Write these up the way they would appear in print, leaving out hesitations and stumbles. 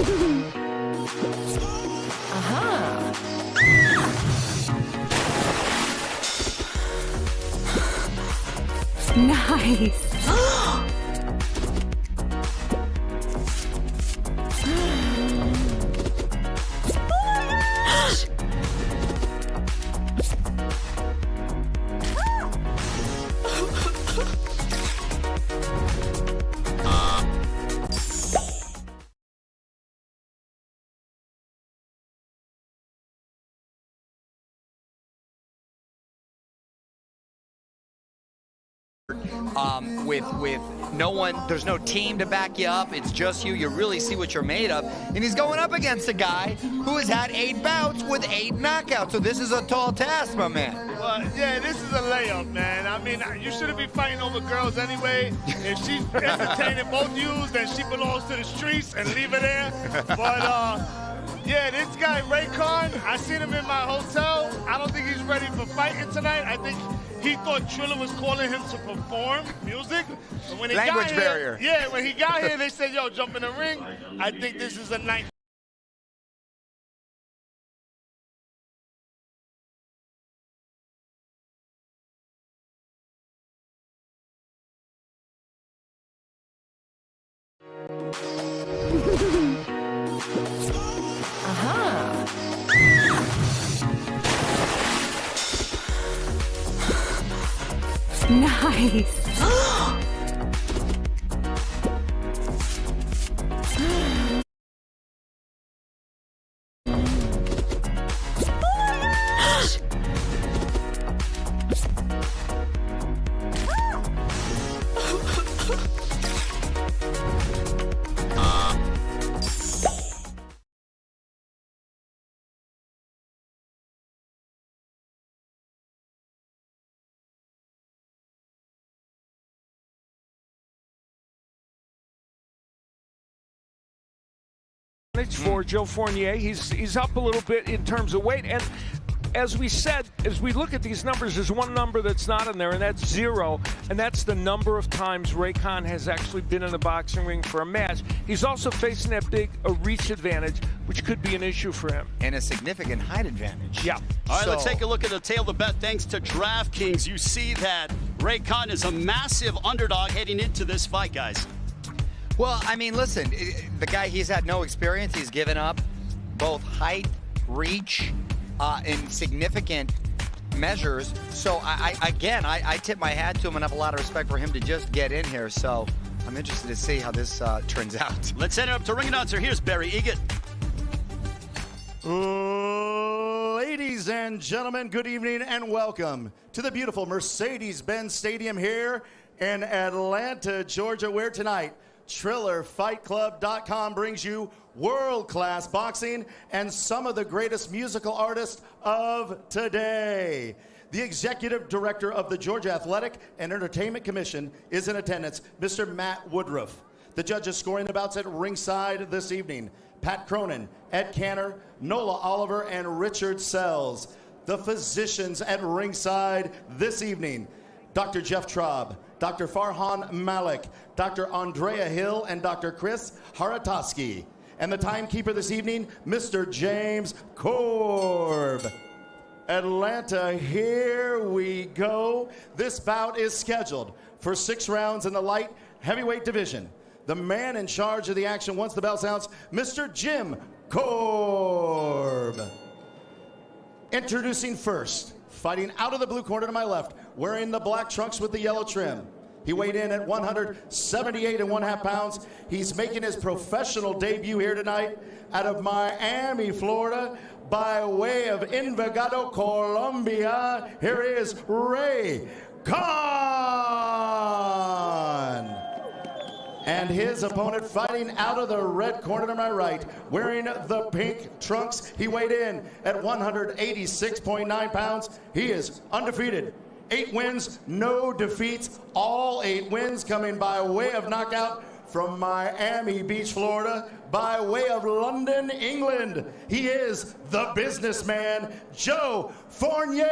Aha! Nice! With no one, there's no team to back you up. It's just you. You really see what you're made of. And he's going up against a guy who has had 8 bouts with 8 knockouts. So this is a tall task, my man. Well, yeah, this is a layup, man. I mean, you shouldn't be fighting over girls anyway. If she's entertaining both yous, then she belongs to the streets and leave her there. But, yeah, this guy, Raycon, I seen him in my hotel. I don't think he's ready for fighting tonight. I think he thought Triller was calling him to perform music. But when he Language got here, barrier. Yeah, when he got here, they said, yo, jump in the ring. I think this is a night. Aha! Nice! For Joe Fournier. He's up a little bit in terms of weight, and as we said, as we look at these numbers, there's one number that's not in there, and that's 0, and that's the number of times Raycon has actually been in the boxing ring for a match. He's also facing that big reach advantage, which could be an issue for him. And a significant height advantage. Yeah. All right, let's take a look at the tail of the bet. Thanks to DraftKings, you see that Raycon is a massive underdog heading into this fight, guys. Well, I mean, listen, the guy, he's had no experience. He's given up both height, reach, in significant measures. So, I tip my hat to him and have a lot of respect for him to just get in here. So, I'm interested to see how this turns out. Let's send it up to ring announcer. Here's Barry Egan. Ladies and gentlemen, good evening and welcome to the beautiful Mercedes-Benz Stadium here in Atlanta, Georgia, where tonight TrillerFightClub.com brings you world-class boxing and some of the greatest musical artists of today. The executive director of the Georgia Athletic and Entertainment Commission is in attendance, Mr. Matt Woodruff. The judges scoring the bouts at ringside this evening, Pat Cronin, Ed Canner, Nola Oliver, and Richard Sells. The physicians at ringside this evening, Dr. Jeff Traub, Dr. Farhan Malik, Dr. Andrea Hill, and Dr. Chris Haratoski. And the timekeeper this evening, Mr. James Korb. Atlanta, here we go. This bout is scheduled for 6 rounds in the light heavyweight division. The man in charge of the action once the bell sounds, Mr. Jim Korb. Introducing first, fighting out of the blue corner to my left, wearing the black trunks with the yellow trim. He weighed in at 178.5 pounds. He's making his professional debut here tonight out of Miami, Florida, by way of Envigado, Colombia. Here is Ray Khan. And his opponent fighting out of the red corner to my right, wearing the pink trunks. He weighed in at 186.9 pounds. He is undefeated. 8 wins, no defeats. All 8 wins coming by way of knockout from Miami Beach, Florida, by way of London, England. He is the businessman, Joe Fournier.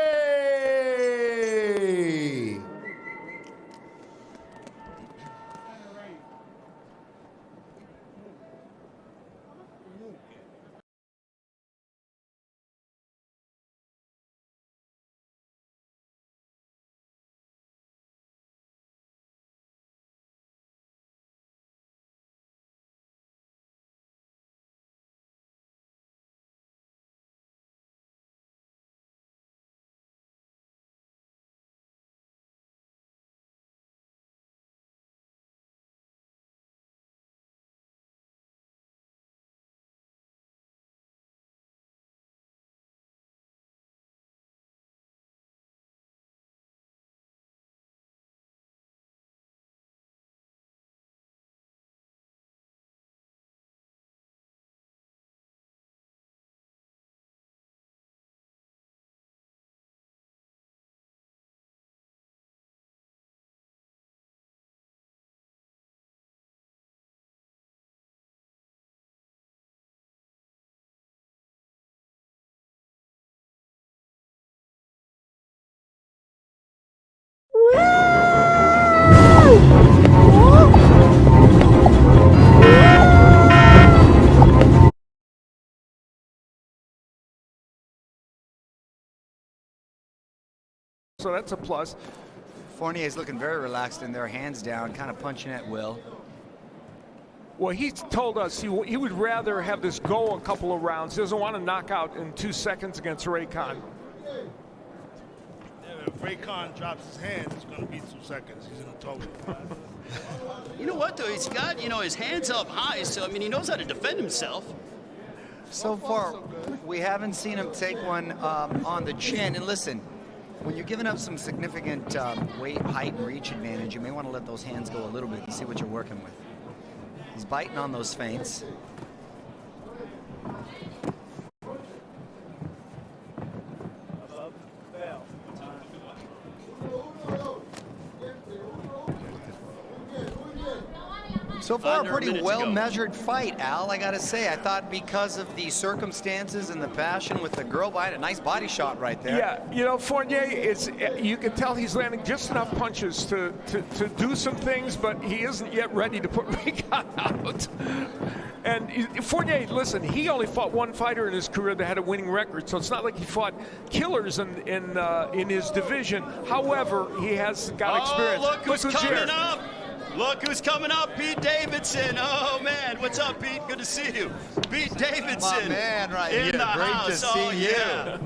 So that's a plus. Fournier's looking very relaxed in there, hands down, kind of punching at will. Well, he told us he would rather have this go a couple of rounds. He doesn't want to knock out in 2 seconds against Ray Khan. Yeah, if Ray Khan drops his hands, it's going to be 2 seconds. He's in trouble. You know what, though? He's got, his hands up high, so, I mean, he knows how to defend himself. So far, we haven't seen him take one on the chin. And listen, when you're giving up some significant weight, height, and reach advantage, you may want to let those hands go a little bit and see what you're working with. He's biting on those feints. So far, a pretty well-measured fight, Al, I got to say. I thought because of the circumstances and the passion with the girl behind it, nice body shot right there. Yeah, Fournier, you can tell he's landing just enough punches to do some things, but he isn't yet ready to put Ray Khan out. And Fournier, listen, he only fought one fighter in his career that had a winning record, so it's not like he fought killers in his division. However, he has got experience. Look who's coming up! Look who's coming up, Pete Davidson. Oh, man. What's up, Pete? Good to see you. Pete Davidson. My man right in here. the Great house. to see you. Yeah.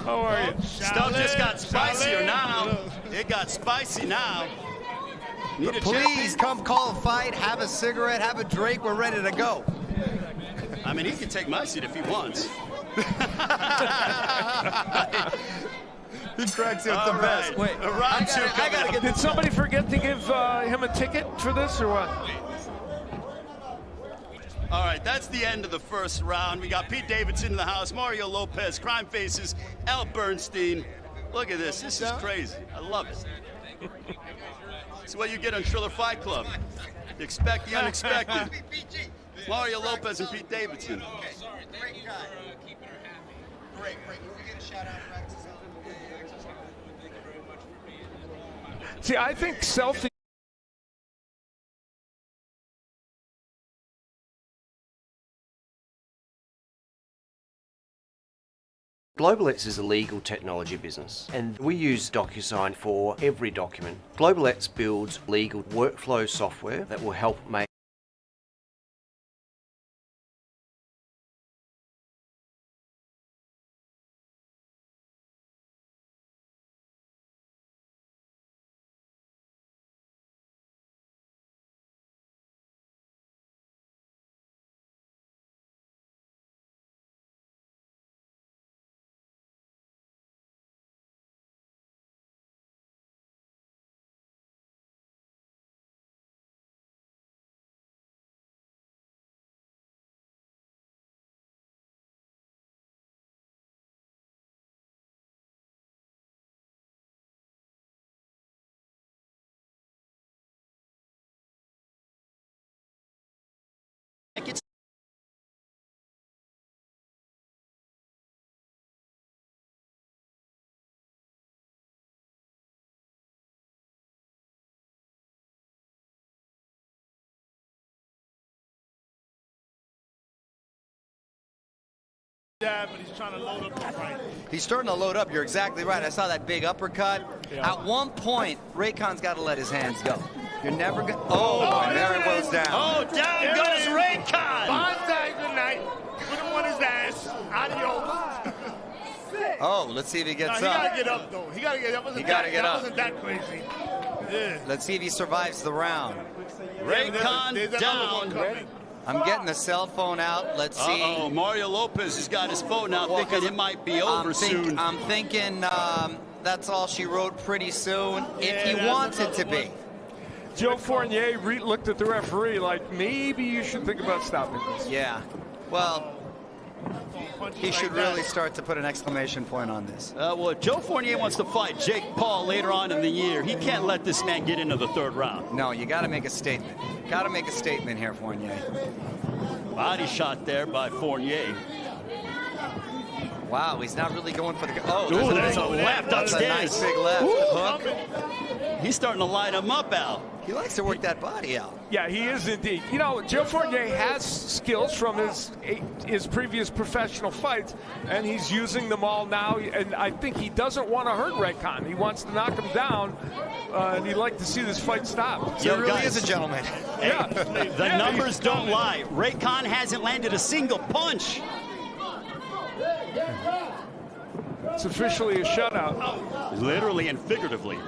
How are you? Stuff just got spicier now. It got spicy now. Need a Please come call a fight, have a cigarette, have a drink. We're ready to go. I mean, he can take my seat if he wants. He cracks up the best. Wait, I gotta get. Did somebody forget to give him a ticket for this or what? All right, that's the end of the first round. We got Pete Davidson in the house, Mario Lopez, Crime Faces, Al Bernstein. Look at this. This is crazy. I love it. It's what you get on Triller Fight Club. You expect the unexpected. Mario Lopez and Pete Davidson. Great guy. Great. We'll get a shout out. See, I think selfie. GlobalX is a legal technology business, and we use DocuSign for every document. GlobalX builds legal workflow software that will help make But he's trying to load up the fight. He's starting to load up. You're exactly right. I saw that big uppercut. Yeah. At one point, Ray Khan's got to let his hands go. You're never going to... Oh, there it goes down. Oh, down goes Ray Khan. Bonsai, good night. Put him on his ass. Adios. Oh, let's see if he gets He up. got to get up, though. He got to get up. He gotta get up. That wasn't that crazy. Yeah. Let's see if he survives the round. Ray Khan There's another one down. coming. I'm getting the cell phone out. Let's see. Uh-oh, Mario Lopez has got his phone out, thinking it might be over soon. I'm thinking that's all she wrote pretty soon, if he wants it to be. Joe Fournier looked at the referee like, maybe you should think about stopping this. Yeah. Well, he should really start to put an exclamation point on this. Well, Joe Fournier wants to fight Jake Paul later on in the year. He can't let this man get into the third round. No, you got to make a statement. Got to make a statement here, Fournier. Body shot there by Fournier. Wow, he's not really going for the... Oh, Ooh, there's a big left That's a upstairs. nice big left hook. He's starting to light him up, Al. He likes to work that body out. Yeah, he is indeed. You know, Joe Fournier has skills from his previous professional fights, and he's using them all now. And I think he doesn't want to hurt Ray Khan. He wants to knock him down, and he'd like to see this fight stop. He really is a gentleman. Yeah. The numbers don't lie. Ray Khan hasn't landed a single punch. It's officially a shutout. Literally and figuratively.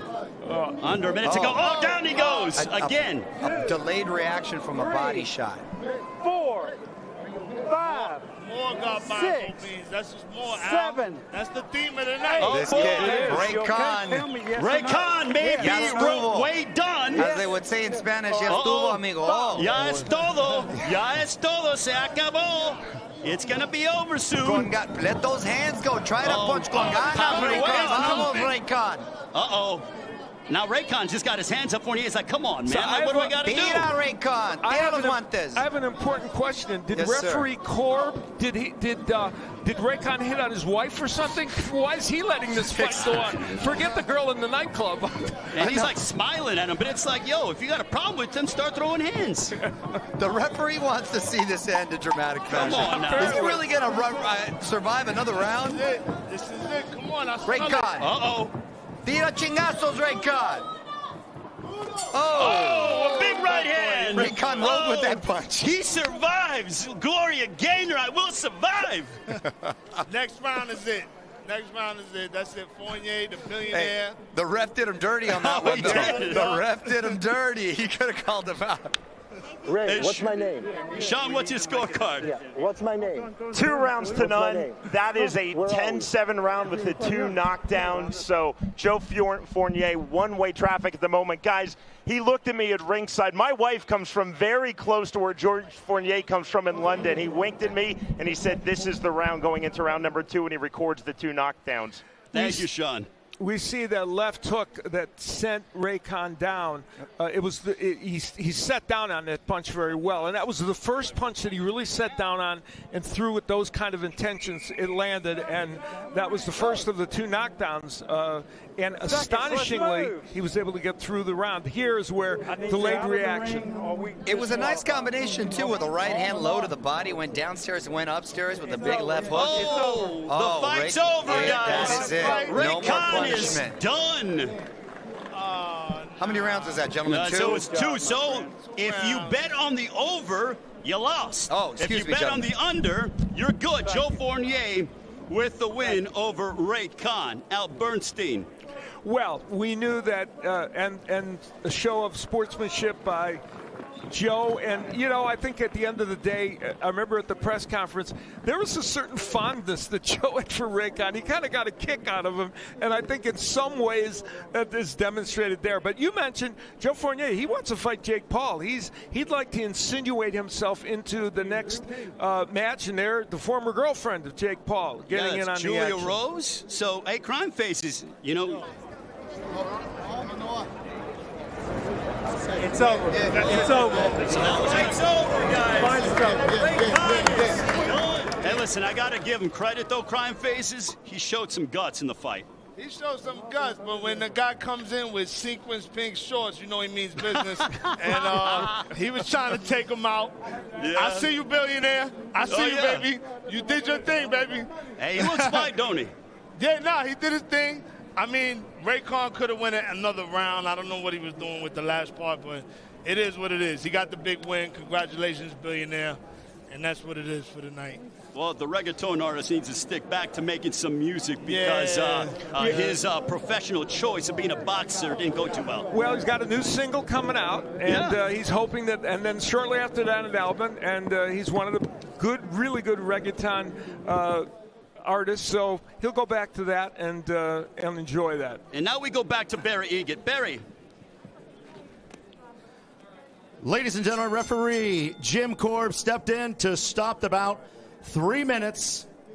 Under a minute to go. Oh, down he goes again. A delayed reaction from a body shot. 4, 5, More got 6, beans. That's just more. 7. That's the theme of the night. This kid, Ray You okay? Khan, Tell me yes Ray or no. Khan may Ya be estuvo. way done. as they would say in Spanish, ya estuvo, amigo. Oh. Ya es todo. Ya es todo. Se acabó. It's going to be over soon. Let those hands go. Try to punch con ganas, power Ray away. Khan. Vamos, Ray Khan. Uh-oh. Now Ray Khan just got his hands up Fournier. He's like, come on, man. So Like, what do I got to do? Tira, Ray Khan. I Tira have, los guantes. I have an important question. Did Yes, sir. referee Korb, did Ray Khan hit on his wife or something? Why is he letting this fight go on? Forget the girl in the nightclub. And he's like smiling at him, but it's like, yo, if you got a problem with him, start throwing hands. The referee wants to see this end in dramatic fashion. on now. Is he really going to survive another round? This is it. Come on. I Ray smell it. Khan. Uh-oh. Tira chingazos, Ray Khan. Oh, a big right hand. Ray Khan rode with that punch. He survives. Gloria Gaynor, I will survive. Next round is it. Next round is it. That's it. Fournier, the billionaire. Hey, the ref did him dirty on that Oh, one, he though. did. The ref did him dirty. He could have called him out. Ray, what's my name? Sean, what's your scorecard? Yeah, what's my name? 2 rounds to What's my none. name? That is a Where are we? 10-7 round with the 2 knockdowns. So Joe Fournier, one-way traffic at the moment. Guys, he looked at me at ringside. My wife comes from very close to where George Fournier comes from in London. He winked at me, and he said, this is the round going into round number 2, and he records the 2 knockdowns. Thank you, Sean. We see that left hook that sent Ray Khan down. He set down on that punch very well, and that was the first punch that he really set down on and threw with those kind of intentions. It landed, and that was the first of the 2 knockdowns. And astonishingly, he was able to get through the round. Here is where delayed reaction. It was a nice combination, too, with a right hand low to the body, went downstairs and went upstairs with a big left hook. Oh, the fight's over, guys. That is it. Ray No more Khan is punishment. done. How many rounds is that, gentlemen? 2? So it's 2. So if you bet on the over, you lost. Oh, if excuse you me, bet on gentlemen. the under, you're good. Joe Fournier with the win over Ray Khan. Al Bernstein. Well, we knew that, and a show of sportsmanship by Joe. And, you know, I think at the end of the day, I remember at the press conference, there was a certain fondness that Joe had for Ray Khan. He kind of got a kick out of him, and I think in some ways that is demonstrated there. But you mentioned Joe Fournier. He wants to fight Jake Paul. He'd like to insinuate himself into the next match, and they're the former girlfriend of Jake Paul getting in on Julia the action. Rose. So, hey, Crime Faces, you know. It's over. It's over. Fight's over, guys. Fight's over. Ray Khan is done. Hey, listen, I got to give him credit, though, Crime Faces. He showed some guts in the fight. He showed some guts, but when the guy comes in with sequins pink shorts, you know he means business. And he was trying to take him out. Yeah. I see you, billionaire. I see you, yeah. baby. You did your thing, baby. Hey, he looks fine, don't he? Yeah, nah, he did his thing. I mean, Ray Khan could have won another round. I don't know what he was doing with the last part, but it is what it is. He got the big win. Congratulations, billionaire. And that's what it is for the night. Well, the reggaeton artist needs to stick back to making some music because his professional choice of being a boxer didn't go too well. Well, he's got a new single coming out, and he's hoping that, and then shortly after that, an album, and he's one of the really good reggaeton artists, so he'll go back to that and enjoy that. And now we go back to Barry Egan. Barry. Ladies and gentlemen, referee Jim Korb stepped in to stop the bout. 3 minutes